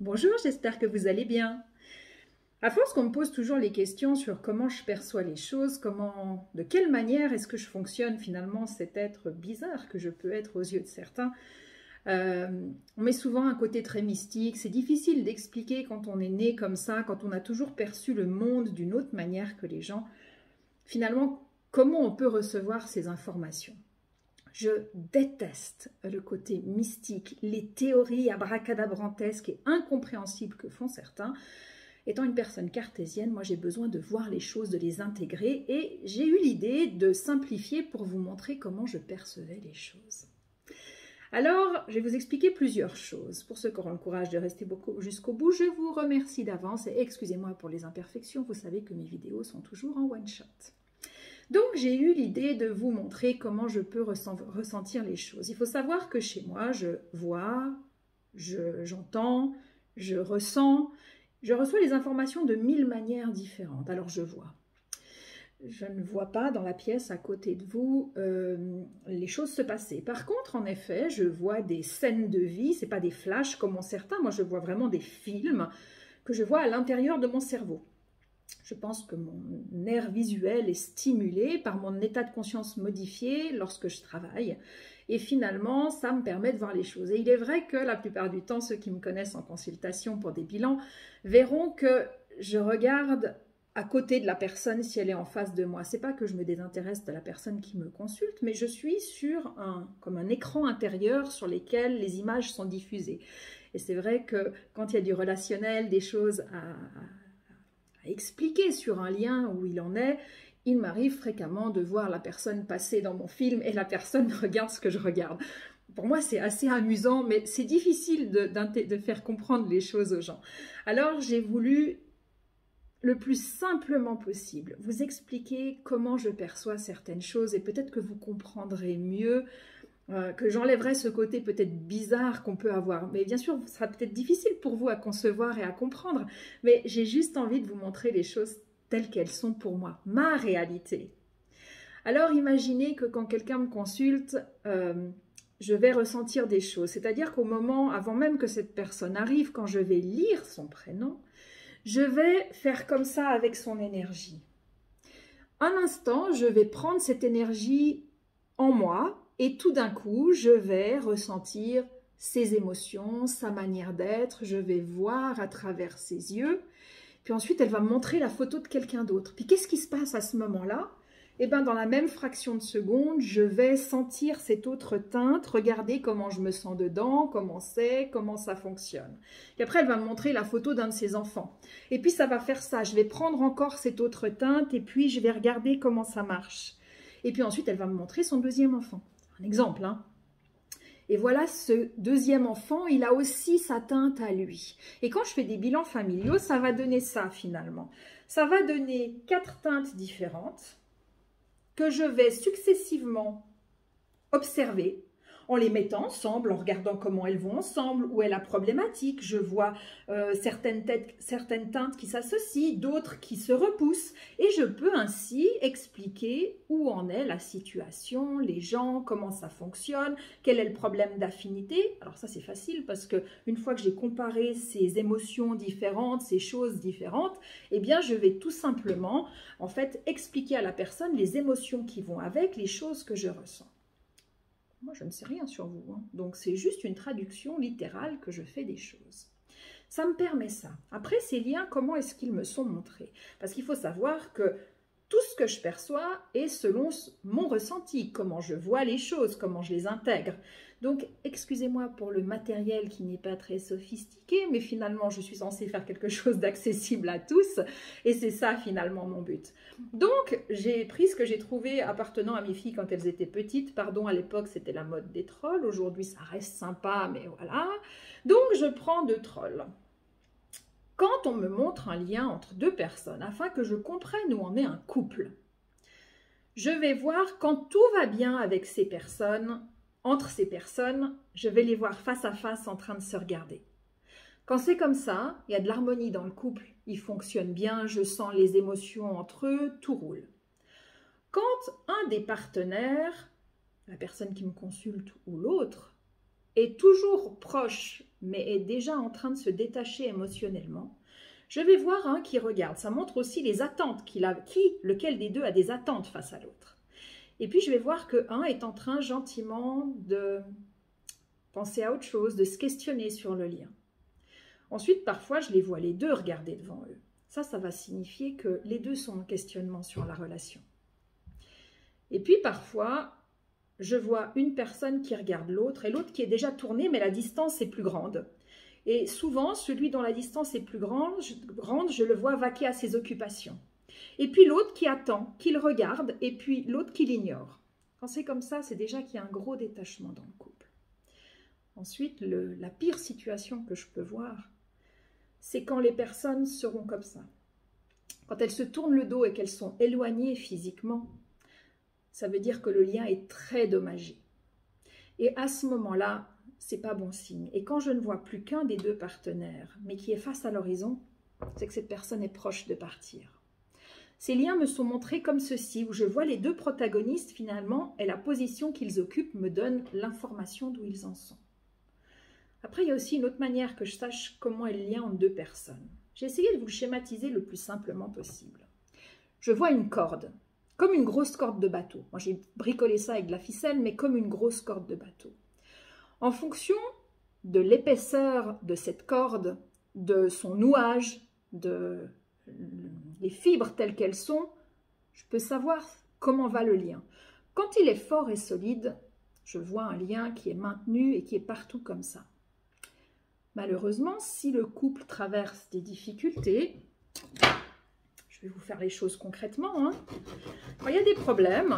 Bonjour, j'espère que vous allez bien. À force qu'on me pose toujours les questions sur comment je perçois les choses, de quelle manière est-ce que je fonctionne finalement, cet être bizarre que je peux être aux yeux de certains, on met souvent un côté très mystique. C'est difficile d'expliquer quand on est né comme ça, quand on a toujours perçu le monde d'une autre manière que les gens. Finalement, comment on peut recevoir ces informations? Je déteste le côté mystique, les théories abracadabrantesques et incompréhensibles que font certains. Étant une personne cartésienne, moi j'ai besoin de voir les choses, de les intégrer et j'ai eu l'idée de simplifier pour vous montrer comment je percevais les choses. Alors, je vais vous expliquer plusieurs choses. Pour ceux qui auront le courage de rester jusqu'au bout, je vous remercie d'avance et excusez-moi pour les imperfections, vous savez que mes vidéos sont toujours en one-shot. Donc j'ai eu l'idée de vous montrer comment je peux ressentir les choses. Il faut savoir que chez moi, je vois, j'entends, je ressens, je reçois les informations de 1000 manières différentes. Alors je vois. Je ne vois pas dans la pièce à côté de vous les choses se passer. Par contre, en effet, je vois des scènes de vie, ce n'est pas des flashs comme ont certains, moi je vois vraiment des films que je vois à l'intérieur de mon cerveau. Je pense que mon nerf visuel est stimulé par mon état de conscience modifié lorsque je travaille. Et finalement, ça me permet de voir les choses. Et il est vrai que la plupart du temps, ceux qui me connaissent en consultation pour des bilans verront que je regarde à côté de la personne si elle est en face de moi. C'est pas que je me désintéresse de la personne qui me consulte, mais je suis sur comme un écran intérieur sur lequel les images sont diffusées. Et c'est vrai que quand il y a du relationnel, des choses à expliquer sur un lien où il en est, il m'arrive fréquemment de voir la personne passer dans mon film et la personne regarde ce que je regarde. Pour moi, c'est assez amusant, mais c'est difficile de faire comprendre les choses aux gens. Alors, j'ai voulu, le plus simplement possible, vous expliquer comment je perçois certaines choses et peut-être que vous comprendrez mieux, que j'enlèverai ce côté peut-être bizarre qu'on peut avoir. Mais bien sûr, ce sera peut-être difficile pour vous à concevoir et à comprendre, mais j'ai juste envie de vous montrer les choses telles qu'elles sont pour moi, ma réalité. Alors imaginez que quand quelqu'un me consulte, je vais ressentir des choses. C'est-à-dire qu'au moment, avant même que cette personne arrive, quand je vais lire son prénom, je vais faire comme ça avec son énergie. Un instant, je vais prendre cette énergie en moi et tout d'un coup, je vais ressentir ses émotions, sa manière d'être, je vais voir à travers ses yeux. Puis ensuite, elle va me montrer la photo de quelqu'un d'autre. Puis qu'est-ce qui se passe à ce moment-là? Eh bien, dans la même fraction de seconde, je vais sentir cette autre teinte, regarder comment je me sens dedans, comment c'est, comment ça fonctionne. Et après, elle va me montrer la photo d'un de ses enfants. Et puis, ça va faire ça. Je vais prendre encore cette autre teinte et puis je vais regarder comment ça marche. Et puis ensuite, elle va me montrer son deuxième enfant. Un exemple, hein. Et voilà, ce deuxième enfant, il a aussi sa teinte à lui. Et quand je fais des bilans familiaux, ça va donner ça finalement. Ça va donner 4 teintes différentes que je vais successivement observer en les mettant ensemble, en regardant comment elles vont ensemble, où est la problématique. Je vois certaines teintes qui s'associent, d'autres qui se repoussent. Et je peux ainsi expliquer où en est la situation, les gens, comment ça fonctionne, quel est le problème d'affinité. Alors ça, c'est facile parce qu'une fois que j'ai comparé ces émotions différentes, ces choses différentes, eh bien, je vais tout simplement, en fait, expliquer à la personne les émotions qui vont avec, les choses que je ressens. Moi, je ne sais rien sur vous, hein. Donc c'est juste une traduction littérale que je fais des choses. Ça me permet ça. Après, ces liens, comment est-ce qu'ils me sont montrés? Parce qu'il faut savoir que tout ce que je perçois est selon mon ressenti, comment je vois les choses, comment je les intègre. Donc, excusez-moi pour le matériel qui n'est pas très sophistiqué, mais finalement, je suis censée faire quelque chose d'accessible à tous, et c'est ça finalement mon but. Donc, j'ai pris ce que j'ai trouvé appartenant à mes filles quand elles étaient petites. Pardon, à l'époque, c'était la mode des trolls. Aujourd'hui, ça reste sympa, mais voilà. Donc, je prends 2 trolls. Quand on me montre un lien entre 2 personnes, afin que je comprenne où en est un couple, je vais voir quand tout va bien avec ces personnes, entre ces personnes, je vais les voir face à face en train de se regarder. Quand c'est comme ça, il y a de l'harmonie dans le couple, il fonctionne bien, je sens les émotions entre eux, tout roule. Quand un des partenaires, la personne qui me consulte ou l'autre, est toujours proche mais est déjà en train de se détacher émotionnellement. Je vais voir un qui regarde. Ça montre aussi les attentes qu'il a, lequel des deux a des attentes face à l'autre. Et puis je vais voir que un est en train gentiment de penser à autre chose, de se questionner sur le lien. Ensuite, parfois, je les vois les deux regarder devant eux. Ça va signifier que les deux sont en questionnement sur la relation. Et puis parfois, je vois une personne qui regarde l'autre et l'autre qui est déjà tournée, mais la distance est plus grande. Et souvent, celui dont la distance est plus grande, je le vois vaquer à ses occupations. Et puis l'autre qui attend, qu'il regarde, et puis l'autre qui l'ignore. Quand c'est comme ça, c'est déjà qu'il y a un gros détachement dans le couple. Ensuite, la pire situation que je peux voir, c'est quand les personnes seront comme ça. Quand elles se tournent le dos et qu'elles sont éloignées physiquement, ça veut dire que le lien est très dommagé. Et à ce moment-là, c'est pas bon signe. Et quand je ne vois plus qu'un des deux partenaires, mais qui est face à l'horizon, c'est que cette personne est proche de partir. Ces liens me sont montrés comme ceci, où je vois les deux protagonistes finalement, et la position qu'ils occupent me donne l'information d'où ils en sont. Après, il y a aussi une autre manière que je sache comment est le lien entre deux personnes. J'ai essayé de vous le schématiser le plus simplement possible. Je vois une corde, comme une grosse corde de bateau. Moi, j'ai bricolé ça avec de la ficelle, mais comme une grosse corde de bateau. En fonction de l'épaisseur de cette corde, de son nouage, de les fibres telles qu'elles sont, je peux savoir comment va le lien. Quand il est fort et solide, je vois un lien qui est maintenu et qui est partout comme ça. Malheureusement, si le couple traverse des difficultés, je vais vous faire les choses concrètement, quand il y a des problèmes,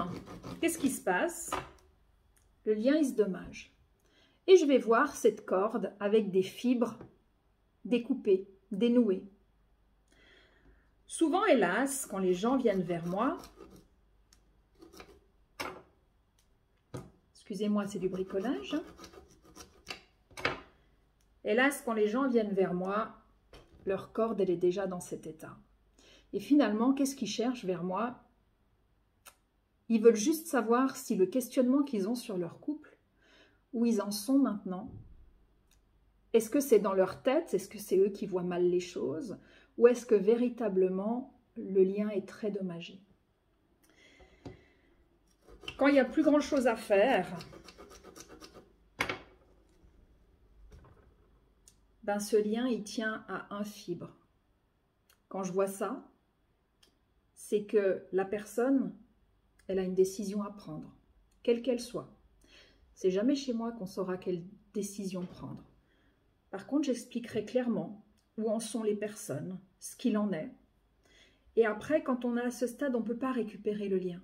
qu'est-ce qui se passe? Le lien, il se dommage. Et je vais voir cette corde avec des fibres découpées, dénouées. Souvent, hélas, quand les gens viennent vers moi, excusez-moi, c'est du bricolage. Hélas, quand les gens viennent vers moi, leur corde, elle est déjà dans cet état. Et finalement, qu'est-ce qu'ils cherchent vers moi? Ils veulent juste savoir si le questionnement qu'ils ont sur leur couple, où ils en sont maintenant, est-ce que c'est dans leur tête? Est-ce que c'est eux qui voient mal les choses? Ou est-ce que véritablement, le lien est très dommagé? Quand il n'y a plus grand-chose à faire, ben ce lien, il tient à un fibre. Quand je vois ça, c'est que la personne, elle a une décision à prendre, quelle qu'elle soit. C'est jamais chez moi qu'on saura quelle décision prendre. Par contre, j'expliquerai clairement où en sont les personnes, ce qu'il en est. Et après, quand on est à ce stade, on ne peut pas récupérer le lien.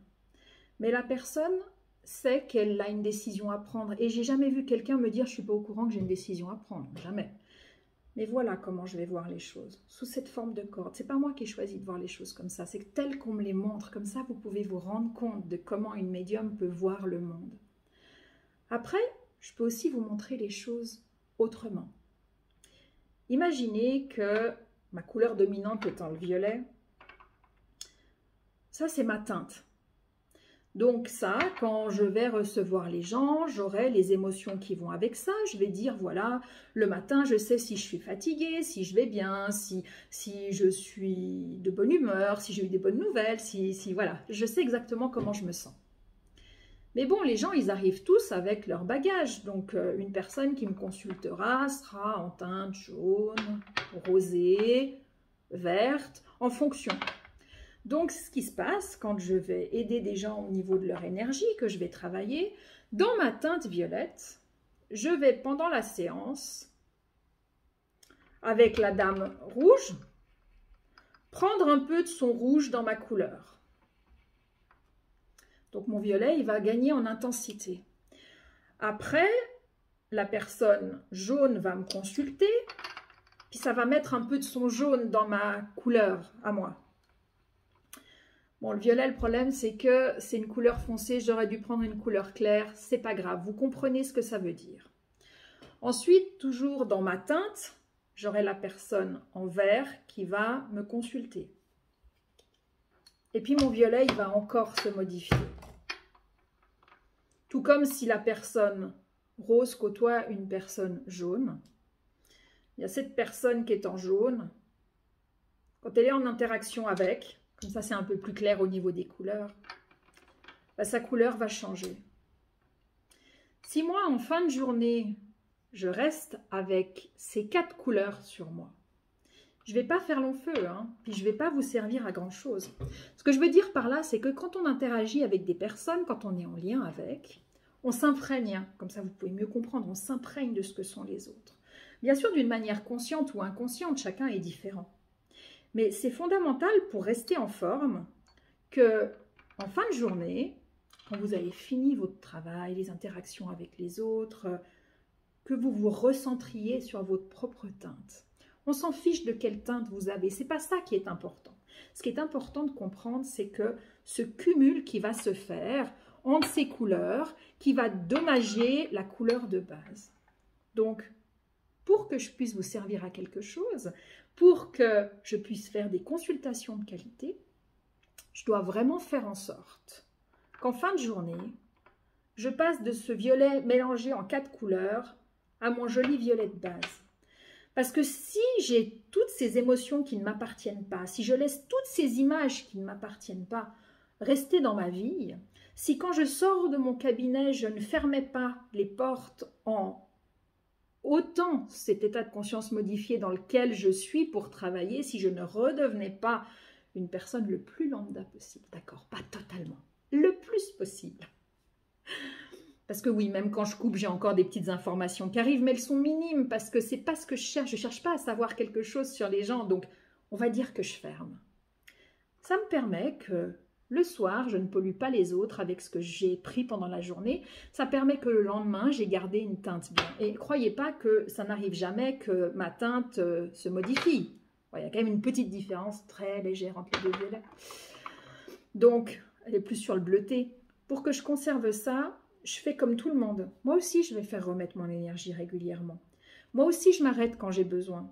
Mais la personne sait qu'elle a une décision à prendre. Et j'ai jamais vu quelqu'un me dire « je ne suis pas au courant que j'ai une décision à prendre ». Jamais. Mais voilà comment je vais voir les choses, sous cette forme de corde. Ce n'est pas moi qui ai choisi de voir les choses comme ça, c'est que tel qu'on me les montre, comme ça vous pouvez vous rendre compte de comment une médium peut voir le monde. Après, je peux aussi vous montrer les choses autrement. Imaginez que ma couleur dominante étant le violet, ça c'est ma teinte. Donc ça, quand je vais recevoir les gens, j'aurai les émotions qui vont avec ça. Je vais dire, voilà, le matin, je sais si je suis fatiguée, si je vais bien, si je suis de bonne humeur, si j'ai eu des bonnes nouvelles, voilà, je sais exactement comment je me sens. Mais bon, les gens, ils arrivent tous avec leur bagage. Donc, une personne qui me consultera sera en teinte jaune, rosée, verte, en fonction. Donc, ce qui se passe quand je vais aider des gens au niveau de leur énergie, que je vais travailler, dans ma teinte violette, je vais, pendant la séance, avec la dame rouge, prendre un peu de son rouge dans ma couleur. Donc, mon violet, il va gagner en intensité. Après, la personne jaune va me consulter, puis ça va mettre un peu de son jaune dans ma couleur à moi. Bon, le violet, le problème, c'est que c'est une couleur foncée. J'aurais dû prendre une couleur claire. C'est pas grave. Vous comprenez ce que ça veut dire. Ensuite, toujours dans ma teinte, j'aurai la personne en vert qui va me consulter. Et puis, mon violet, il va encore se modifier. Tout comme si la personne rose côtoie une personne jaune. il y a cette personne qui est en jaune. Quand elle est en interaction avec, comme ça c'est un peu plus clair au niveau des couleurs, bah, sa couleur va changer. Si moi, en fin de journée, je reste avec ces 4 couleurs sur moi, je ne vais pas faire long feu, hein, puis je ne vais pas vous servir à grand-chose. Ce que je veux dire par là, c'est que quand on interagit avec des personnes, quand on est en lien avec, on s'imprègne, comme ça vous pouvez mieux comprendre, on s'imprègne de ce que sont les autres. Bien sûr, d'une manière consciente ou inconsciente, chacun est différent. Mais c'est fondamental pour rester en forme que, en fin de journée, quand vous avez fini votre travail, les interactions avec les autres, que vous vous recentriez sur votre propre teinte. On s'en fiche de quelle teinte vous avez, c'est pas ça qui est important. Ce qui est important de comprendre, c'est que ce cumul qui va se faire entre ces couleurs, qui va dommager la couleur de base. Donc, pour que je puisse vous servir à quelque chose, pour que je puisse faire des consultations de qualité, je dois vraiment faire en sorte qu'en fin de journée, je passe de ce violet mélangé en 4 couleurs à mon joli violet de base. Parce que si j'ai toutes ces émotions qui ne m'appartiennent pas, si je laisse toutes ces images qui ne m'appartiennent pas rester dans ma vie, si quand je sors de mon cabinet, je ne fermais pas les portes en ôtant cet état de conscience modifié dans lequel je suis pour travailler, si je ne redevenais pas une personne le plus lambda possible, d'accord, pas totalement, le plus possible. Parce que oui, même quand je coupe, j'ai encore des petites informations qui arrivent, mais elles sont minimes parce que c'est pas ce que je cherche. Je cherche pas à savoir quelque chose sur les gens, donc on va dire que je ferme. Ça me permet que le soir, je ne pollue pas les autres avec ce que j'ai pris pendant la journée. Ça permet que le lendemain, j'ai gardé une teinte bien. Et croyez pas que ça n'arrive jamais que ma teinte se modifie. Bon, il y a quand même une petite différence très légère entre les deux violets. Donc, elle est plus sur le bleuté. Pour que je conserve ça, je fais comme tout le monde. Moi aussi, je vais faire remettre mon énergie régulièrement. Moi aussi, je m'arrête quand j'ai besoin.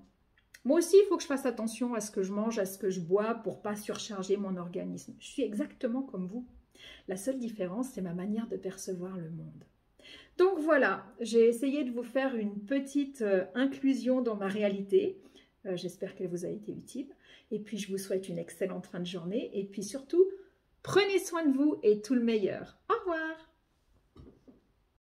Moi aussi, il faut que je fasse attention à ce que je mange, à ce que je bois pour ne pas surcharger mon organisme. Je suis exactement comme vous. La seule différence, c'est ma manière de percevoir le monde. Donc voilà, j'ai essayé de vous faire une petite inclusion dans ma réalité. J'espère qu'elle vous a été utile. Et puis, je vous souhaite une excellente fin de journée. Et puis surtout, prenez soin de vous et tout le meilleur. Au revoir!